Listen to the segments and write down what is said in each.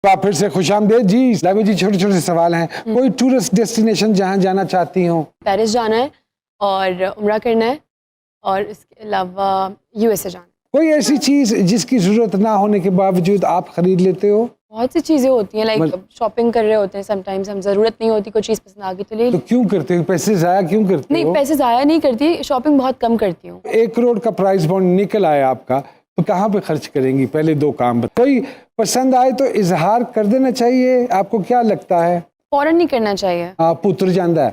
आप फिर से खुशामदीद जी। लागू जी, छोटे छोटे सवाल हैं। कोई टूरिस्ट डेस्टिनेशन जहाँ जाना चाहती हो? पेरिस जाना है और उम्रा करना है और इसके अलावा यूएसए जाना है। कोई ऐसी चीज जिसकी जरूरत ना होने के बावजूद आप खरीद लेते हो? बहुत सी चीज़ें होती हैं, लाइक शॉपिंग कर रहे होते हैं, समटाइम्स हम ज़रूरत नहीं होती, कोई चीज़ पसंद आ गई तो ले तो ली। क्यों करते हो? पैसे जाया क्यों करते नहीं, हो? पैसे ज़ाया नहीं करती, शॉपिंग बहुत कम करती हूँ। 1 करोड़ का प्राइस बॉन्ड निकल आया आपका, तो कहाँ पे खर्च करेंगी? पहले 2 काम कोई पसंद आए तो इजहार कर देना चाहिए, आपको क्या लगता है? फौरन नहीं करना चाहिए। पुत्र जाता है,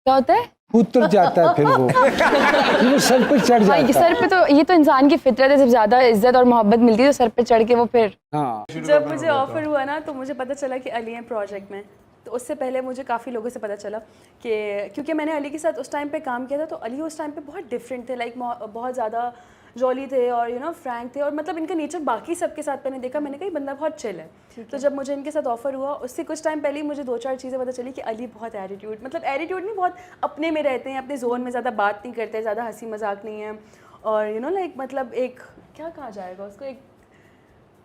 क्या होता है? पुत्र जाता है, फिर वो सर पे चढ़ हाँ, जाता है। सर पे तो ये तो इंसान की फितरत है, जब ज़्यादा इज्जत और मोहब्बत मिलती है तो सर पे चढ़ के वो फिर। हाँ, जब मुझे ऑफर हुआ ना तो मुझे पता चला कि अली है प्रोजेक्ट में, तो उससे पहले मुझे काफ़ी लोगों से पता चला कि क्योंकि मैंने अली के साथ उस टाइम पे काम किया था, तो अली उस टाइम पे बहुत डिफरेंट थे, लाइक बहुत ज़्यादा जॉली थे और फ्रैंक थे, और मतलब इनका नेचर बाकी सबके साथ मैंने देखा, मैंने कहा ये बंदा बहुत चिल है। तो जब मुझे इनके साथ ऑफर हुआ उससे कुछ टाइम पहले ही मुझे 2-4 चीज़ें पता चली कि अली बहुत एटीट्यूड, मतलब एटीट्यूड नहीं, बहुत अपने में रहते हैं, अपने जोन में ज़्यादा बात नहीं करते, ज़्यादा हंसी मजाक नहीं है, और लाइक मतलब एक क्या कहा जाएगा उसको,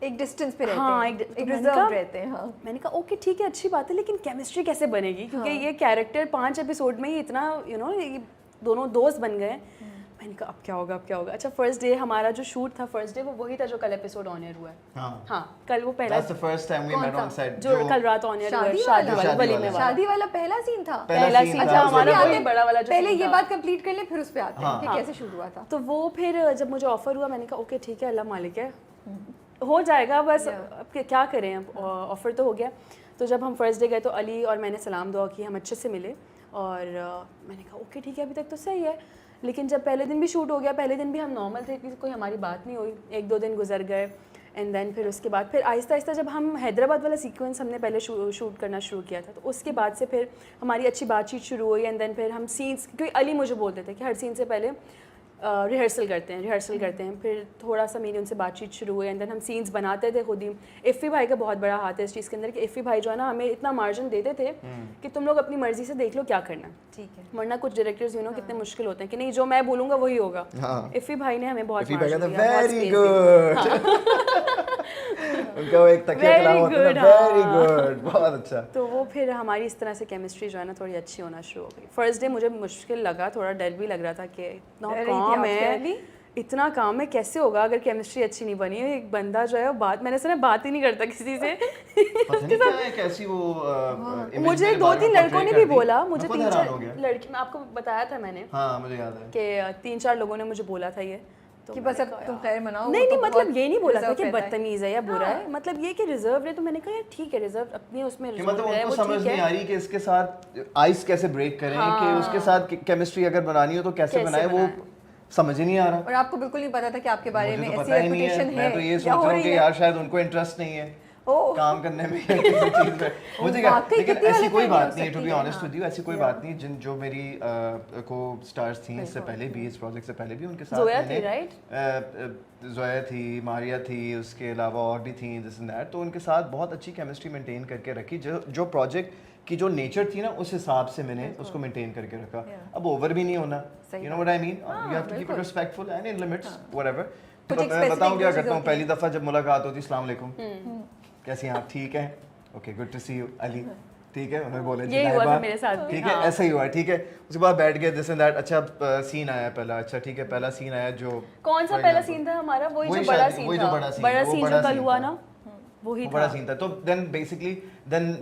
एक डिस्टेंस पे रहते हाँ, हैं, एक रिजर्व रहते हैं। हाँ, मैंने कहा ओके ठीक है, अच्छी बात है, लेकिन केमिस्ट्री कैसे बनेगी, क्योंकि ये कैरेक्टर 5 एपिसोड में ही इतना ये दोनों दोस्त बन गए। मैंने कहा अब क्या होगा, अब क्या होगा। अच्छा, फर्स्ट डे हमारा जो शूट था, फर्स्ट डे वो वही था जो कल एपिसोड ऑन एयर हुआ है। हाँ, कल वो पहला, That's the first time we met on set, जो कल रात ऑन एयर हुआ है, शादी वाला, वलीमे वाला। शादी वाला पहला सीन था। पहला सीन था हमारा, वही बड़ा वाला जो पहले scene ये था। बात कंप्लीट कर ले, फिर उस पे आते हैं कि कैसे शुरू हुआ था। तो वो फिर जब मुझे ऑफर हुआ मैंने कहा ओके ठीक है, अल्लाह मालिक है, हो जाएगा, बस अब क्या करें, अब ऑफर तो हो गया। तो जब हम फर्स्ट डे गए तो अली और मैंने सलाम दुआ की, हम अच्छे से मिले, और मैंने कहा ओके ठीक है, अभी तक तो सही है। लेकिन जब पहले दिन भी शूट हो गया, पहले दिन भी हम नॉर्मल थे, कोई हमारी बात नहीं हुई, 1-2 दिन गुजर गए, एंड देन फिर उसके बाद फिर आहिस्ता आहिस्ता जब हम हैदराबाद वाला सीक्वेंस हमने पहले शूट करना शुरू किया था, तो उसके बाद से फिर हमारी अच्छी बातचीत शुरू हुई, एंड देन फिर हम सीन्स, क्योंकि अली मुझे बोलते थे कि हर सीन से पहले रिहर्सल करते हैं, फिर थोड़ा सा मेरी उनसे बातचीत शुरू हुई, एंड देन हम सीन्स बनाते थे खुद ही। इफ़ी भाई का बहुत बड़ा हाथ है इस चीज़ के अंदर, कि इफ़ी भाई जो है ना हमें इतना मार्जिन देते थे कि तुम लोग अपनी मर्जी से देख लो क्या करना है, ठीक है, वरना कुछ डायरेक्टर्स कितने मुश्किल होते हैं कि नहीं जो मैं बोलूँगा वही होगा। इफ़ी भाई ने हमें बहुत मार्जिन दिया, बहुत वेरी space दिया। गुड। उनका वो एक तकिया कलाम होता है ना, वेरी गुड, बहुत अच्छा। तो वो फिर हमारी इस तरह से केमिस्ट्री जो है ना थोड़ी अच्छी होना शुरू हो गई। फर्स्ट डे मुझे मुश्किल लगा, थोड़ा डर भी लग रहा था कि इतना काम है, कैसे होगा अगर केमिस्ट्री अच्छी नहीं बनी। एक बंदा जो है वो मैंने सुना बात ही नहीं करता किसी से। मुझे 2-3 लड़कों ने भी बोला, मुझे 3-4 लड़की, मैं आपको बताया था मैंने, हाँ मुझे याद है कि 3-4 लोगों ने मुझे बोला था ये, तो कि बस अब तुम खैर मनाओ। नहीं, मतलब ये नहीं बोला था कि बदतमीज है या बुरा है, मतलब ये कि रिजर्व है। तो मैंने कहा यार ठीक है, रिजर्व अपने उसमें रिजर्व है, मतलब उनको वो समझ ठीक नहीं आ है। रही कि इसके साथ आइस कैसे ब्रेक करें, कि उसके साथ केमिस्ट्री अगर बनानी हो तो कैसे बनाए, वो समझ ही नहीं आ रहा। और आपको बिल्कुल नहीं पता था कि आपके बारे में मुझे तो ऐसी पता ही नहीं रेपुटेशन है, है, मैं तो ये सोच या हो रहा हूँ रही कि है। यार शायद उनको इंटरेस्ट नहीं है काम करने में या किसी चीज में। मुझे क्या, वाकई लेकिन कितनी ऐसी अलग कोई फैमिली बात हो नहीं है, टू सकती बी है, ऑनेस्ट विद यू, ऐसी कोई बात नहीं है। जो मेरी को स्टार्स थी इससे पहले भी, इस प्रोजेक्ट से पहले भी, उनके साथ जोया थी, राइट? जोया थी, मारिया थी, उसके अलावा और भी थी, दिस एंड दैट। तो उनके साथ बहुत अच्छी केमिस्ट्री मेंटेन करके रखी। जो प्रोजेक्ट की जो नेचर थी ना, उस हिसाब से मैंने उसको मेंटेन करके रखा। अब ओवर भी नहीं होना, you know what I mean, you have to keep it respectful and in limits, whatever. तो मैं बताऊं क्या करता हूं, पहली दफा जब मुलाकात होती, अस्सलाम वालेकुम, कैसी हैं आप, ठीक है, okay good to see you Ali, ठीक है, उन्होंने बोला जी, यही हुआ था मेरे साथ भी, ठीक है, ऐसा ही हुआ, ठीक है। उसके बाद बैठ गए, दिस एंड दैट। अच्छा सीन आया पहला, अच्छा ठीक है, पहला सीन आया जो कौन सा पहला सीन था हमारा, वही जो बड़ा सीन था, बड़ा सीन जो कल हुआ ना, वही बड़ा था। सीन था। तो देन बेसिकली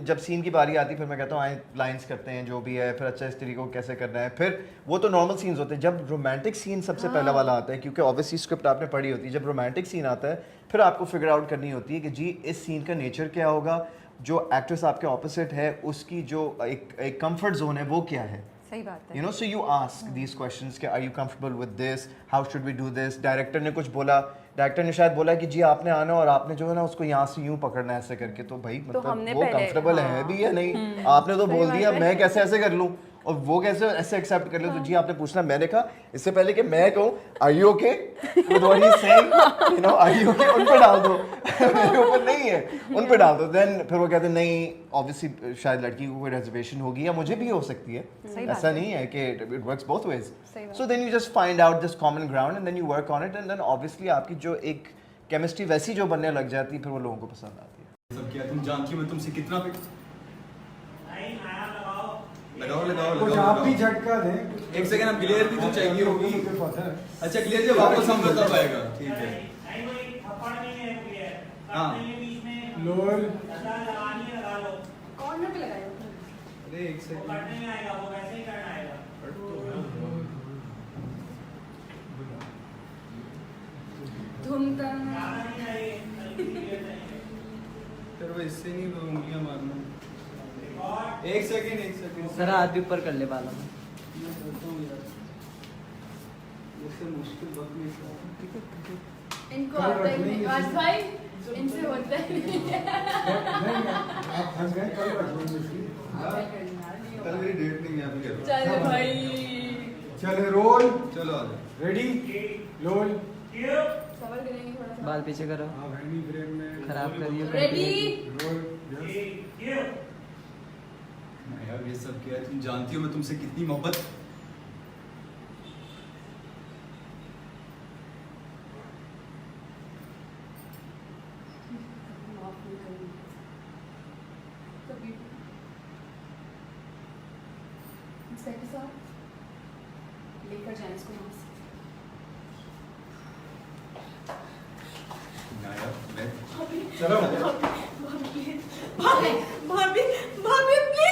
जब सीन की बारी आती, फिर मैं कहता हूँ आए लाइंस करते हैं जो भी है, फिर अच्छा इस तरीके को कैसे करना है, फिर वो तो नॉर्मल सीन्स होते हैं। जब रोमांटिक सीन सबसे पहला वाला आता है, क्योंकि ऑब्वियसली स्क्रिप्ट आपने पढ़ी होती है, जब रोमांटिक सीन आता है फिर आपको फिगर आउट करनी होती है कि जी इस सीन का नेचर क्या होगा, जो एक्ट्रेस आपके ऑपोजिट है उसकी जो एक कंफर्ट जोन है वो क्या है। सही बात है। You know, so you ask these questions कि are you comfortable with this? How should we do this? Director ने कुछ बोला, डायरेक्टर ने शायद बोला कि जी आपने आना और आपने जो है ना उसको यहाँ से यूं पकड़ना है ऐसे करके, तो भाई मतलब वो कंफर्टेबल है भी या नहीं, आपने तो बोल दिया, मैं कैसे ऐसे कर लूँ और वो कैसे ऐसे एक्सेप्ट कर ले। तो जी आपने पूछना, मैंने कहा इससे पहले कि मैं कहूँ are you okay with what he is saying, you know are you okay, उन पे डाल दो, मेरे ऊपर नहीं है, उन पे डाल दो। देन फिर वो कहते हैं नहीं, ऑब्वियसली शायद लड़की को कोई रिजर्वेशन होगी या मुझे भी हो सकती है, ऐसा नहीं है कि it works both ways. So then you just find out this common ground and then you work on it, and then obviously आपकी जो एक केमिस्ट्री वैसी जो बनने लग जाती है, फिर वो लोगों को पसंद आती है। किया, तुम जानती हो मैं तुमसे कितना लगाओ लगाओ कुछ लगाओ आप भी लगाओ। झटका दें। एक सेकंड, अब क्लियर भी तो चाहिए होगी। मुझे पता है। अच्छा क्लियर जब वापस हम बता पाएगा, ठीक है। हाँ लोअर कॉर्नर पे लगाए अरे एक सेकंड, धुम तम फिर वो इससे नहीं, वो उंगलियां मारना। एक सेकंड सर हाथ भी ऊपर कर ले बालों में। मैं करता हूँ यार, इससे मुश्किल वक्त में इनको आता ही नहीं आज भाई इनसे होता ही नहीं नहीं, आप फंस गए, कल रख लेंगे इसलिए। कल मेरी डेट नहीं है, अभी कर रहा चल भाई चले रोल, हूँ। चलो आ जाओ। Ready, roll. सबर करेंगे थोड़ा सा बाल पीछे करो, आप हैंडी फ्रेम में खराब करिए। Ready roll, yes. मैं यार ये सब किया है, तुम जानती हो मैं तुमसे कितनी मोहब्बत। लेकर जाए इसको वहाँ से ना यार, मैं चलो भाभी भाभी भाभी प्लीज